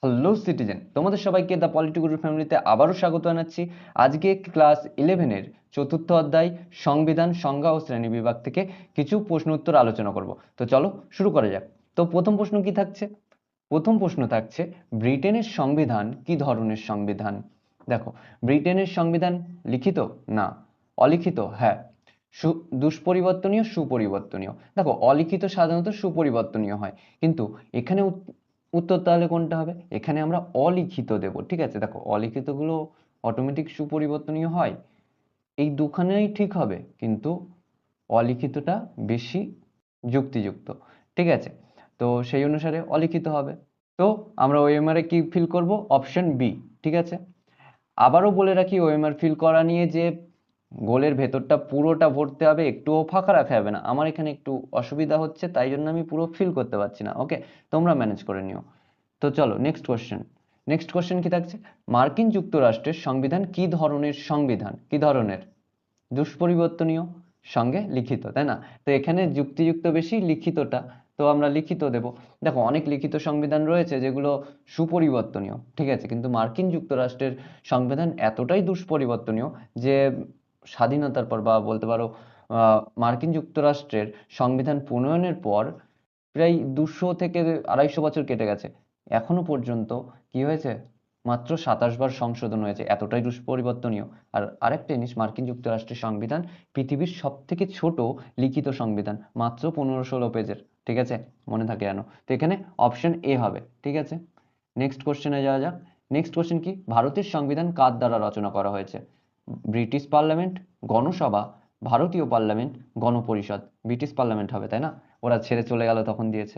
Hello citizen, তোমাদের সবাইকে the political ফ্যামিলিতে আবারও স্বাগত জানাচ্ছি। আজকে ক্লাস 11-এর চতুর্থ অধ্যায় সংবিধান, সংজ্ঞা ও শ্রেণী বিভাগ থেকে কিছু প্রশ্ন উত্তর আলোচনা করব। তো চলো শুরু করা যাক। তো প্রথম প্রশ্ন কি থাকছে? প্রথম প্রশ্ন থাকছে, ব্রিটেনের সংবিধান কি ধরনের সংবিধান? দেখো, ব্রিটেনের সংবিধান লিখিত? না। অলিখিত? হ্যাঁ। দুষ্পরিবর্তনীয়, সুপরিবর্তনীয়? দেখো, অলিখিত সাধারণত সুপরিবর্তনীয় হয়, কিন্তু এখানে উত্তর তাহলে কোনটা হবে? এখানে আমরা অলিখিত দেব। ঠিক আছে, দেখো অলিখিত গুলো অটোমেটিক সুপরিবর্তনীয় হয়, এই দুখানেই ঠিক হবে, কিন্তু অলিখিতটা বেশি যুক্তিযুক্ত। ঠিক আছে, তো সেই অনুসারে অলিখিত হবে। তো আমরা ওএমআর এ কি ফিল করব? Option B. ঠিক আছে, আবারও বলে রাখি, ওএমআর ফিল করা নিয়ে যে গোলের ভেতরটা পুরোটা ভরতে হবে, একটুও ফাঁকা রাখা যাবে না। আমার এখানে একটু অসুবিধা হচ্ছে, তাই জন্য আমি পুরো ফিল করতে পারছি না। ওকে, তোমরা ম্যানেজ করে নিও। তো চলো নেক্সট কোশ্চেন। নেক্সট কোশ্চেন কি থাকছে? মার্কিন যুক্তরাষ্ট্রের সংবিধান কি ধরনের সংবিধান? কি ধরনের? দুষ্পরিবর্তনীয়, সঙ্গে লিখিত, তাই না? তো এখানে যুক্তিযুক্ত বেশি, লিখিতটা, তো আমরা লিখিত দেব। দেখো, অনেক লিখিত সংবিধান রয়েছে যেগুলো সুপরিবর্তনীয়, ঠিক আছে, কিন্তু মার্কিন যুক্তরাষ্ট্রের সংবিধান এতটাই দুষ্পরিবর্তনীয় যে স্বাধীনতার পর, বা বলতে পারো মার্কিন যুক্তরাষ্ট্রের সংবিধান প্রণয়নের পর প্রায় 200 থেকে 250 বছর কেটে গেছে, এখনো পর্যন্ত কি হয়েছে? মাত্র 27 বার সংশোধন হয়েছে, এতটাই দুষ্পরিবর্তনীয়। আর আরেকটা জিনিস, মার্কিন যুক্তরাষ্ট্রের সংবিধান পৃথিবীর সব থেকে ছোট লিখিত সংবিধান, মাত্র 15-16 পেজের। ঠিক আছে, মনে থাকে জানো। তো এখানে অপশন এ হবে। ঠিক আছে, নেক্সট কোশ্চেনে যাওয়া যাক। নেক্সট কোশ্চেন কি? ভারতের সংবিধান কার দ্বারা রচনা করা হয়েছে? ব্রিটিশ পার্লামেন্ট, গণসভা, ভারতীয় পার্লামেন্ট, গণপরিষদ? ব্রিটিশ পার্লামেন্ট হবে, তাই না? ওরা ছেড়ে চলে গেল তখন দিয়েছে,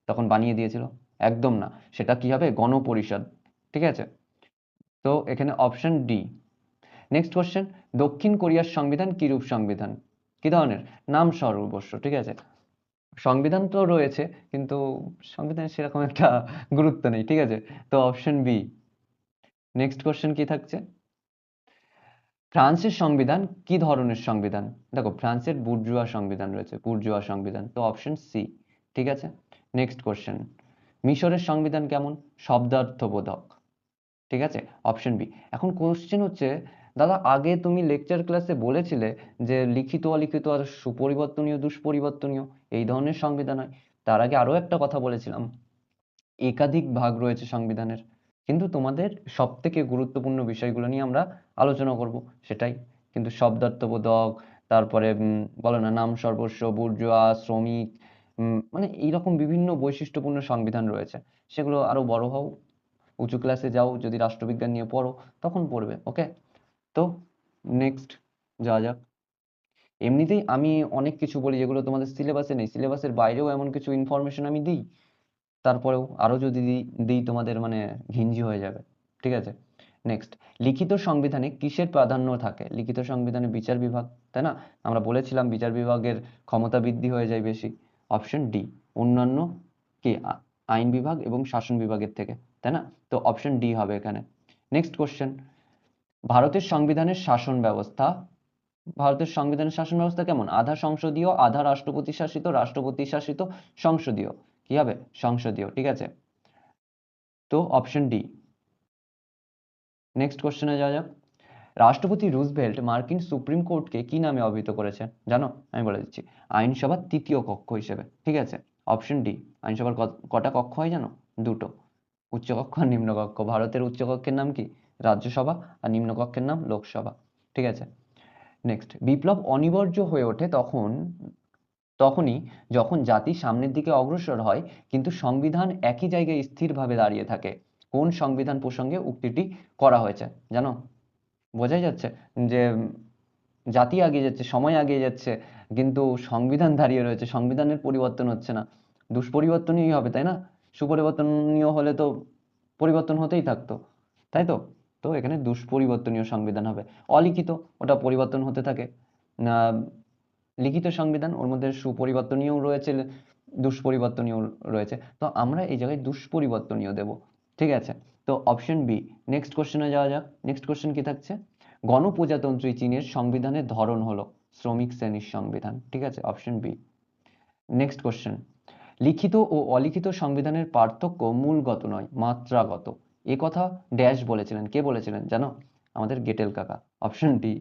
তখন বানিয়ে দিয়েছিল। একদম না, সেটা কি হবে? গণপরিষদ। ঠিক আছে, তো এখানে অপশন ডি। নেক্সট কোশ্চেন, দক্ষিণ কোরিয়ার সংবিধান কিরূপ সংবিধান? কি ধরনের? নাম সর্বস্ব। ঠিক আছে, সংবিধান তো রয়েছে, কিন্তু সংবিধানের সেরকম একটা গুরুত্ব নেই। ঠিক আছে, তো অপশন বি। নেক্সট কোশ্চেন কি থাকছে? ফ্রান্সের সংবিধান কি ধরনের সংবিধান? দেখো, ফ্রান্সের বুর্জোয়া সংবিধান রয়েছে, বুর্জোয়া সংবিধান, তো অপশন সি। ঠিক আছে, নেক্সট কোশ্চেন, মিশরের সংবিধান কেমন? শব্দার্থবোধক। ঠিক আছে, অপশন বি। এখন কোশ্চেন হচ্ছে, দাদা আগে তুমি লেকচার ক্লাসে বলেছিলে যে লিখিত, অলিখিত আর সুপরিবর্তনীয়, দুষ্পরিবর্তনীয় এই ধরনের সংবিধান হয়। তার আগে আরো একটা কথা বলেছিলাম, একাধিক ভাগ রয়েছে সংবিধানের, কিন্তু তোমাদের সব থেকে গুরুত্বপূর্ণ বিষয়গুলো নিয়ে আমরা আলোচনা করব, সেটাই। কিন্তু শব্দার্থবোধক, তারপরে বলো না, নাম সর্বস্ব, বুর্জোয়া, শ্রমিক, মানে এইরকম বিভিন্ন বৈশিষ্ট্যপূর্ণ সংবিধান রয়েছে। সেগুলো আরো বড় হও, উঁচু ক্লাসে যাও, যদি রাষ্ট্রবিজ্ঞান নিয়ে পড়ো তখন পড়বে। ওকে, তো নেক্সট যাওয়া যাক। এমনিতেই আমি অনেক কিছু বলি যেগুলো তোমাদের সিলেবাসে নেই, সিলেবাসের বাইরেও এমন কিছু ইনফরমেশন আমি দিই, তারপরেও আরো যদি দিই দিই তোমাদের মানে ঘিঞ্জি হয়ে যাবে। ঠিক আছে, নেক্সট, লিখিত সংবিধানে কিসের প্রাধান্য থাকে? লিখিত সংবিধানে বিচার বিভাগ, তাই না? আমরা বলেছিলাম বিচার বিভাগের ক্ষমতা বৃদ্ধি হয়ে যায় বেশি। অপশন ডি, অন্যান্য কি আইন বিভাগ এবং শাসন বিভাগের থেকে, তাই না? তো অপশন ডি হবে এখানে। নেক্সট কোশ্চেন, ভারতের সংবিধানের শাসন ব্যবস্থা, ভারতের সংবিধানের শাসন ব্যবস্থা কেমন? আধা সংসদীয়, আধা রাষ্ট্রপতি শাসিত, রাষ্ট্রপতি শাসিত, সংসদীয়? কি হবে? সংসদীয়। ঠিক আছে, তো অপশন ডি। নেক্সট কোশ্চেনে যাওয়া যাক। রাষ্ট্রপতি রুজভেল্ট মার্কিন সুপ্রিম কোর্টকে কি নামে অভিহিত করেছেন জানো? আমি বলে দিচ্ছি, আইনসভার তৃতীয় কক্ষ হিসেবে। ঠিক আছে, অপশন ডি। আইনসভার কটা কক্ষ হয় জানো? দুটো, উচ্চকক্ষ আর নিম্নকক্ষ। ভারতের উচ্চকক্ষের নাম কি? রাজ্যসভা, আর নিম্নকক্ষের নাম লোকসভা। ঠিক আছে, নেক্সট, বিপ্লব অনিবার্য হয়ে ওঠে তখনই যখন জাতি সামনের দিকে অগ্রসর হয় কিন্তু সংবিধান একই জায়গায় স্থিরভাবে দাঁড়িয়ে থাকে। কোন সংবিধান প্রসঙ্গে উক্তিটি করা হয়েছে জানো? বোঝাই যাচ্ছে যে জাতি এগিয়ে যাচ্ছে, সময় এগিয়ে যাচ্ছে, কিন্তু সংবিধান দাঁড়িয়ে রয়েছে, সংবিধানের পরিবর্তন হচ্ছে না। দুষ্পরিবর্তনীয় হবে, তাই না? সুপরিবর্তনীয় হলে তো পরিবর্তন হতেই থাকতো, তাই তো? তো এখানে দুষ্পরিবর্তনীয় সংবিধান হবে। অলিখিত, ওটা পরিবর্তন হতে থাকে। আহ, লিখিত সংবিধান, ওর মধ্যে সুপরিবর্তনীয় রয়েছে, দুষ্পরিবর্তনীয় রয়েছে, তো আমরা এই জায়গায় দুষ্পরিবর্তনীয় দেব। ঠিক আছে, তো অপশন বি। নেক্সট কোশ্চেনে যাওয়া যাক। নেক্সট কোশ্চেন কি থাকছে? গণপ্রজাতন্ত্রী চীনের সংবিধানের ধরন হলো শ্রমিক শ্রেণীর সংবিধান। ঠিক আছে, অপশন বি। নেক্সট কোশ্চেন, লিখিত ও অলিখিত সংবিধানের পার্থক্য মূলগত নয়, মাত্রাগত। এ কথা ড্যাশ বলেছিলেন, কে বলেছিলেন জানো? আমাদের গেটেল কাকা। Option D.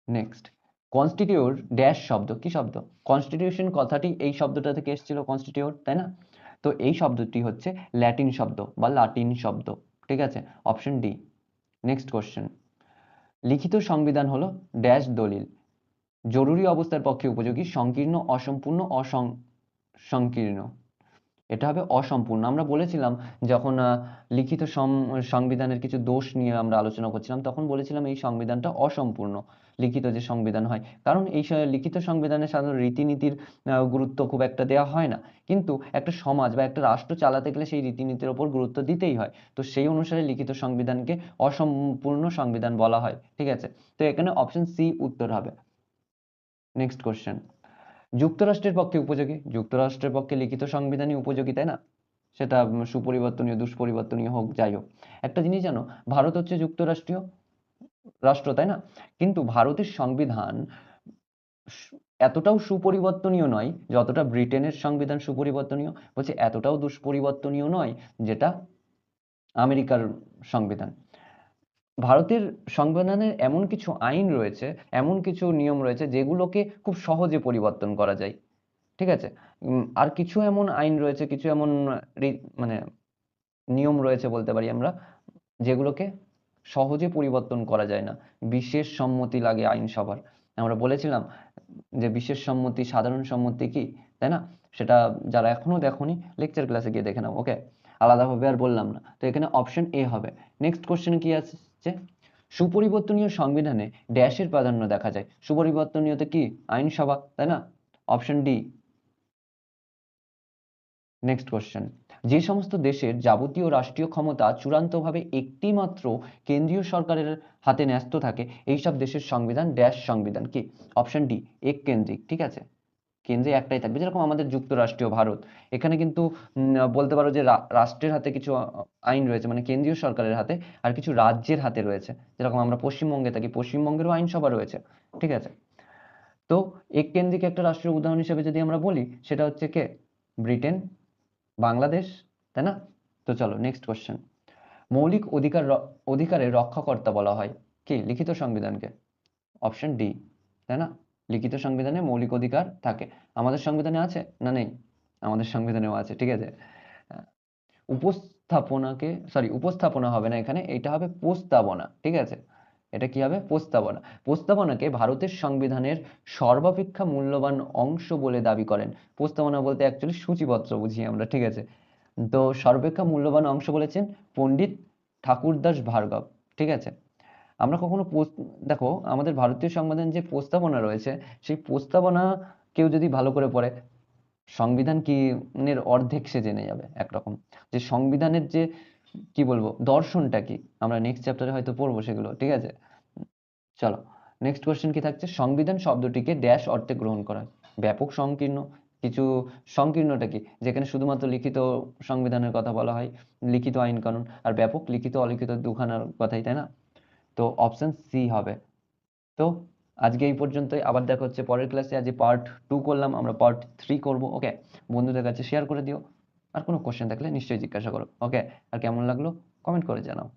Next, constitute dash শব্দ, কি শব্দ? কনস্টিটিউশন কথাটি এই শব্দটা থেকে এসেছিল, কনস্টিটিউট, তাই না? তো এই শব্দটি হচ্ছে ল্যাটিন শব্দ বা লাটিন শব্দ, ঠিক আছে? Option D. নেক্সট কোশ্চেন, লিখিত সংবিধান হলো ড্যাশ দলিল, জরুরি অবস্থার পক্ষে উপযোগী, সংকীর্ণ, অসম্পূর্ণ, সংকীর্ণ। এটা হবে অসম্পূর্ণ। আমরা বলেছিলাম যখন লিখিত সংবিধানের কিছু দোষ নিয়ে আমরা আলোচনা করছিলাম, তখন বলেছিলাম এই সংবিধানটা অসম্পূর্ণ, লিখিত যে সংবিধান হয়, কারণ এই লিখিত সংবিধানে সাধারণত রীতিনীতির গুরুত্ব খুব একটা দেওয়া হয় না, কিন্তু একটা সমাজ বা একটা রাষ্ট্র চালাতে গেলে সেই রীতিনীতির ওপর গুরুত্ব দিতেই হয়। তো সেই অনুসারে লিখিত সংবিধানকে অসম্পূর্ণ সংবিধান বলা হয়, ঠিক আছে? তো এখানে অপশন সি উত্তর হবে। নেক্সট কোশ্চেন, যুক্তরাষ্ট্রের পক্ষে উপযোগী, যুক্তরাষ্ট্রের পক্ষে লিখিত সংবিধানই উপযোগী, তাই না? সেটা সুপরিবর্তনীয় দুষ্পরিবর্তনীয় হোক, যাই হোক। একটা জিনিস জানো, ভারত হচ্ছে যুক্তরাষ্ট্রীয় রাষ্ট্র, তাই না? কিন্তু ভারতের সংবিধান এতটাও সুপরিবর্তনীয় নয় যতটা ব্রিটেনের সংবিধান সুপরিবর্তনীয়, বলছে এতটাও দুষ্পরিবর্তনীয় নয় যেটা আমেরিকার সংবিধান। ভারতের সংবিধানের এমন কিছু আইন রয়েছে, এমন কিছু নিয়ম রয়েছে যেগুলোকে খুব সহজে পরিবর্তন করা যায়, ঠিক আছে? আর কিছু এমন আইন রয়েছে, কিছু এমন মানে নিয়ম রয়েছে বলতে পারি আমরা, যেগুলোকে সহজে পরিবর্তন করা যায় না, বিশেষ সম্মতি লাগে আইনসভার। আমরা বলেছিলাম যে বিশেষ সম্মতি সাধারণ সম্মতি কি, তাই না? সেটা যারা এখনো দেখোনি লেকচার ক্লাসে গিয়ে দেখে নাও, ওকে? আলাদাভাবে আর বললাম না। তো এখানে অপশন এ হবে। নেক্সট কোশ্চেন কি আসছে, সুপরিবর্তনীয় সংবিধানে ড্যাশের প্রাধান্য দেখা যায়, সুপরিবর্তনীয়তে কি আইনসভা, তাই না? Option D. নেক্সট কোশ্চেন, যে সমস্ত দেশের যাবতীয় রাষ্ট্রীয় ক্ষমতা চূড়ান্তভাবে একটি মাত্র কেন্দ্রীয় সরকারের হাতে ন্যস্ত থাকে, এইসব দেশের সংবিধান ড্যাশ সংবিধান কি? অপশন ডি, এক কেন্দ্রিক, ঠিক আছে? কেন্দ্রে একটাই থাকবে, যেরকম আমাদের যুক্তরাষ্ট্রীয় ভারত, এখানে কিন্তু বলতে পারো যে রাষ্ট্রের হাতে কিছু আইন রয়েছে, মানে কেন্দ্রীয় সরকারের হাতে, আর কিছু রাজ্যের হাতে রয়েছে, যেরকম আমরা পশ্চিমবঙ্গে থাকি, পশ্চিমবঙ্গেরও আইনসভা রয়েছে, ঠিক আছে? তো এক কেন্দ্রিক একটা রাষ্ট্রের উদাহরণ হিসেবে যদি আমরা বলি, সেটা হচ্ছে কে? ব্রিটেন, বাংলাদেশ, তাই না? তো চলো নেক্সট কোশ্চেন, মৌলিক অধিকারের রক্ষাকর্তা বলা হয় কি লিখিত সংবিধানকে? অপশন ডি, তাই না? লিখিত সংবিধানে মৌলিক অধিকার থাকে। আমাদের সংবিধানে আছে না নেই? আমাদের সংবিধানেও আছে, ঠিক আছে? উপস্থাপনা হবে না এখানে, এটা হবে প্রস্তাবনা, ঠিক আছে? এটা কি হবে? প্রস্তাবনা। প্রস্তাবনাকে ভারতের সংবিধানের সর্বাপেক্ষা মূল্যবান অংশ বলে দাবি করেন। প্রস্তাবনা বলতে অ্যাকচুয়ালি সূচিপত্র বুঝি আমরা, ঠিক আছে? তো সর্বাপেক্ষা মূল্যবান অংশ বলেছেন পণ্ডিত ঠাকুরদাস ভার্গব, ঠিক আছে? আমরা কখনো দেখো আমাদের ভারতীয় সংবিধান যে প্রস্তাবনা রয়েছে, সেই প্রস্তাবনা কেউ যদি ভালো করে পড়ে, সংবিধান কি এর অর্ধেক সে জেনে যাবে একরকম, যে সংবিধানের যে কি বলবো দর্শনটা কি, আমরা নেক্সট চ্যাপ্টারে হয়তো পড়বো সেগুলো, ঠিক আছে? চলো নেক্সট কোশ্চেন কি থাকছে, সংবিধান শব্দটিকে ড্যাশ অর্থে গ্রহণ করা হয়? ব্যাপক, সংকীর্ণ, কিছু। সংকীর্ণটা কি? যেখানে শুধুমাত্র লিখিত সংবিধানের কথা বলা হয়, লিখিত আইন কানুন, আর ব্যাপক লিখিত অলিখিত দুখানার কথাই, তাই না? তো অপশন সি হবে। তো আজকে এই পর্যন্তই, আবার দেখা হচ্ছে পরের ক্লাসে। আজ পার্ট 2 করলাম, আমরা পার্ট 3 করব, ওকে? বন্ধুদের কাছে শেয়ার করে দিও, আর কোনো কোশ্চেন থাকলে নিশ্চয়ই জিজ্ঞাসা করো, ওকে? আর কেমন লাগলো কমেন্ট করে জানাও।